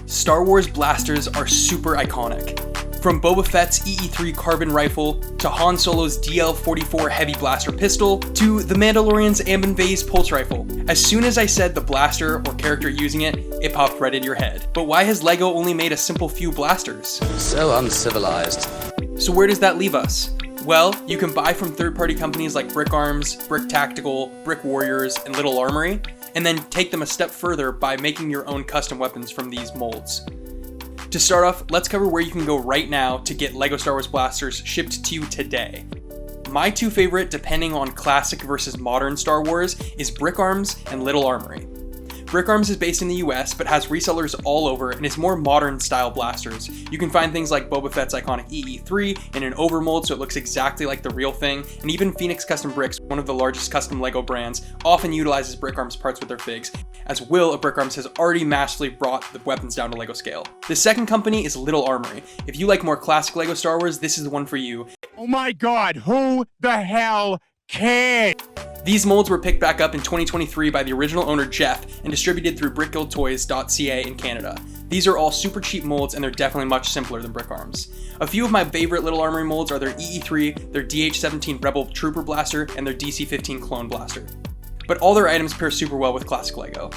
Star Wars blasters are super iconic. From Boba Fett's EE-3 carbon rifle, to Han Solo's DL-44 heavy blaster pistol, to the Mandalorian's Amban Vase pulse rifle. As soon as I said the blaster or character using it, it popped right in your head. But why has LEGO only made a simple few blasters? So uncivilized. So where does that leave us? Well, you can buy from third-party companies like Brick Arms, Brick Tactical, Brick Warriors, and Little Armory, and then take them a step further by making your own custom weapons from these molds. To start off, let's cover where you can go right now to get LEGO Star Wars blasters shipped to you today. My two favorite, depending on classic versus modern Star Wars, is Brick Arms and Little Armory. Brick Arms is based in the US, but has resellers all over and is more modern style blasters. You can find things like Boba Fett's iconic EE-3 in an overmold so it looks exactly like the real thing, and even Phoenix Custom Bricks, one of the largest custom LEGO brands, often utilizes Brick Arms parts with their figs, as Will of Brick Arms has already masterfully brought the weapons down to LEGO scale. The second company is Little Armory. If you like more classic LEGO Star Wars, this is the one for you. Oh my god, who the hell cares? These molds were picked back up in 2023 by the original owner Jeff and distributed through BrickGuildToys.ca in Canada. These are all super cheap molds and they're definitely much simpler than Brick Arms. A few of my favorite Little Armory molds are their EE-3, their DH-17 Rebel Trooper Blaster, and their DC-15 Clone Blaster. But all their items pair super well with classic LEGO.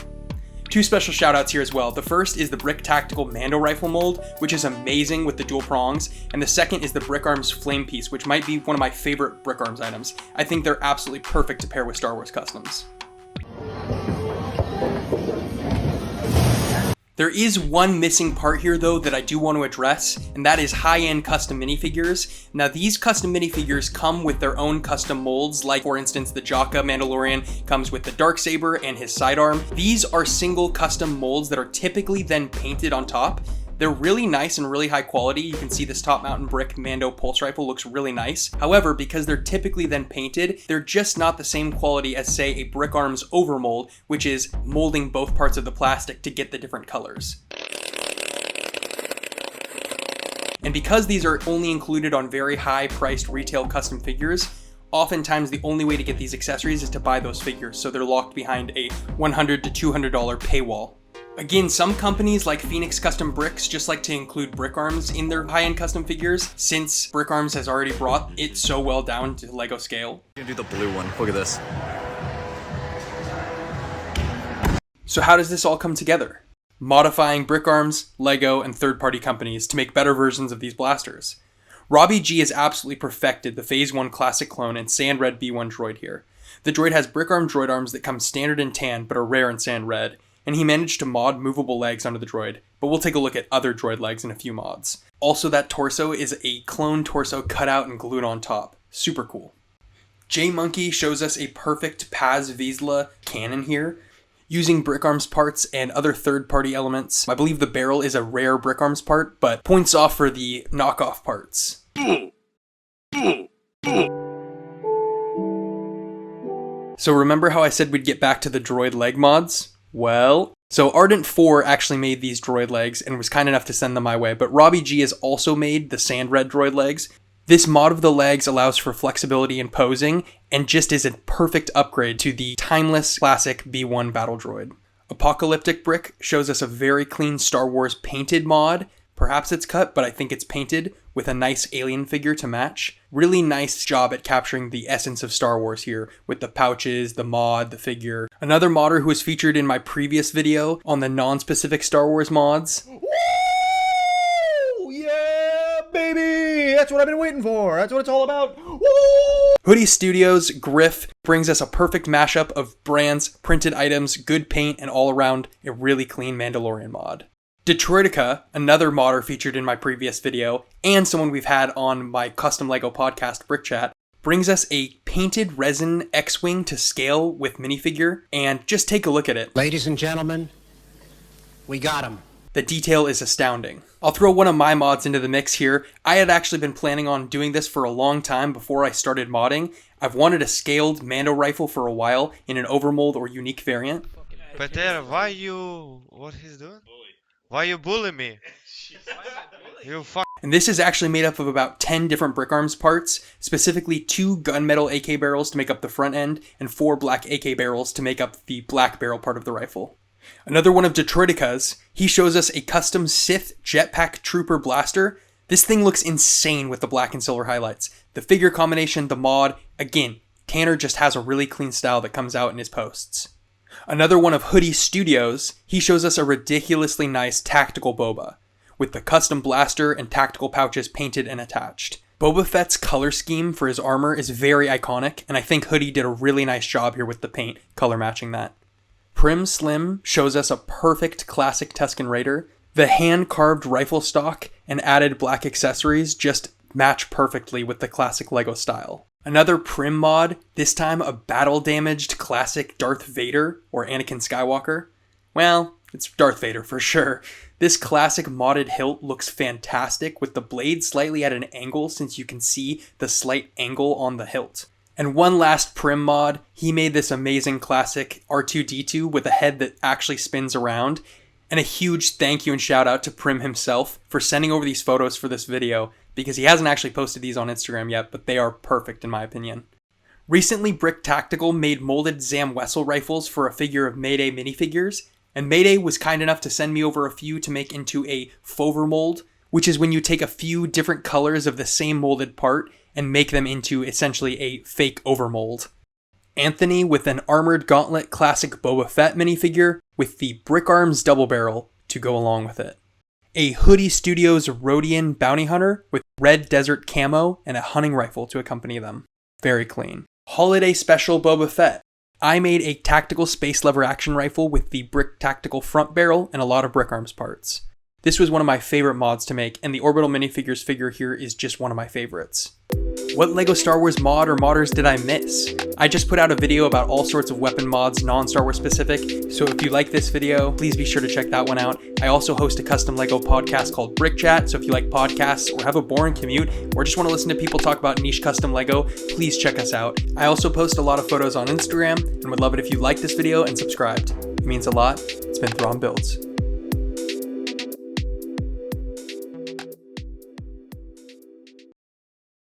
Two special shoutouts here as well. The first is the Brick Tactical Mando Rifle mold, which is amazing with the dual prongs, and the second is the Brick Arms Flame Piece, which might be one of my favorite Brick Arms items. I think they're absolutely perfect to pair with Star Wars customs. There is one missing part here though that I do want to address, and that is high-end custom minifigures. Now these custom minifigures come with their own custom molds, like for instance the Jaka Mandalorian comes with the Darksaber and his sidearm. These are single custom molds that are typically then painted on top. They're really nice and really high quality. You can see this Top Mountain Brick Mando pulse rifle looks really nice. However, because they're typically then painted, they're just not the same quality as say a Brick Arms overmold, which is molding both parts of the plastic to get the different colors. And because these are only included on very high priced retail custom figures, oftentimes the only way to get these accessories is to buy those figures, so they're locked behind a $100 to $200 paywall. Again, some companies like Phoenix Custom Bricks just like to include Brick Arms in their high-end custom figures, since Brick Arms has already brought it so well down to LEGO scale. I'm gonna do the blue one, look at this. So how does this all come together? Modifying Brick Arms, LEGO, and third-party companies to make better versions of these blasters. Robbie G has absolutely perfected the Phase 1 Classic Clone and Sand Red B1 droid here. The droid has Brick Arm droid arms that come standard in tan but are rare in Sand Red, and he managed to mod movable legs onto the droid, but we'll take a look at other droid legs in a few mods. Also, that torso is a clone torso cut out and glued on top. Super cool. J-Monkey shows us a perfect Paz Vizsla cannon here, using Brick Arms parts and other third-party elements. I believe the barrel is a rare Brick Arms part, but points off for the knockoff parts. So remember how I said we'd get back to the droid leg mods? Well, so Ardent 4 actually made these droid legs and was kind enough to send them my way, but Robbie G has also made the Sand Red droid legs. This mod of the legs allows for flexibility in posing and just is a perfect upgrade to the timeless classic B1 battle droid. Apocalyptic Brick shows us a very clean Star Wars painted mod. Perhaps it's cut, but I think it's painted with a nice alien figure to match. Really nice job at capturing the essence of Star Wars here with the pouches, the mod, the figure. Another modder who was featured in my previous video on the non-specific Star Wars mods. Woo! Yeah, baby! That's what I've been waiting for. That's what it's all about. Woo! Hoodie Studios Griff brings us a perfect mashup of brands, printed items, good paint, and all around a really clean Mandalorian mod. Detroitica, another modder featured in my previous video, and someone we've had on my custom LEGO podcast, Brick Chat, brings us a painted resin X-Wing to scale with minifigure, and just take a look at it. Ladies and gentlemen, we got him. The detail is astounding. I'll throw one of my mods into the mix here. I had actually been planning on doing this for a long time before I started modding. I've wanted a scaled Mando rifle for a while in an overmold or unique variant. Peter, what he's doing? Why you bully me? You fuck. And this is actually made up of about 10 different Brick Arms parts, specifically 2 gunmetal AK barrels to make up the front end, and 4 black AK barrels to make up the black barrel part of the rifle. Another one of Detroitica's, he shows us a custom Sith Jetpack Trooper Blaster. This thing looks insane with the black and silver highlights. The figure combination, the mod, again, Tanner just has a really clean style that comes out in his posts. Another one of Hoodie Studios, he shows us a ridiculously nice tactical Boba, with the custom blaster and tactical pouches painted and attached. Boba Fett's color scheme for his armor is very iconic, and I think Hoodie did a really nice job here with the paint, color matching that. Prim Slim shows us a perfect classic Tusken Raider. The hand-carved rifle stock and added black accessories just match perfectly with the classic LEGO style. Another Prim mod, this time a battle-damaged classic Darth Vader, or Anakin Skywalker. Well, it's Darth Vader for sure. This classic modded hilt looks fantastic with the blade slightly at an angle since you can see the slight angle on the hilt. And one last Prim mod, he made this amazing classic R2-D2 with a head that actually spins around. And a huge thank you and shout out to Prim himself for sending over these photos for this video, because he hasn't actually posted these on Instagram yet, but they are perfect in my opinion. Recently, Brick Tactical made molded Zam Wessel rifles for a figure of Mayday minifigures, and Mayday was kind enough to send me over a few to make into a Fover mold, which is when you take a few different colors of the same molded part and make them into essentially a fake overmold. Anthony with an Armored Gauntlet Classic Boba Fett minifigure with the Brick Arms double barrel to go along with it. A Hoodie Studios Rodian Bounty Hunter with red desert camo and a hunting rifle to accompany them. Very clean. Holiday Special Boba Fett. I made a tactical space lever action rifle with the Brick Tactical front barrel and a lot of Brick Arms parts. This was one of my favorite mods to make, and the Orbital Minifigures figure here is just one of my favorites. What LEGO Star Wars mod or modders did I miss? I just put out a video about all sorts of weapon mods, non-Star Wars specific, so if you like this video, please be sure to check that one out. I also host a custom LEGO podcast called Brick Chat, so if you like podcasts or have a boring commute, or just want to listen to people talk about niche custom LEGO, please check us out. I also post a lot of photos on Instagram, and would love it if you liked this video and subscribed. It means a lot. It's been Thrawn Builds.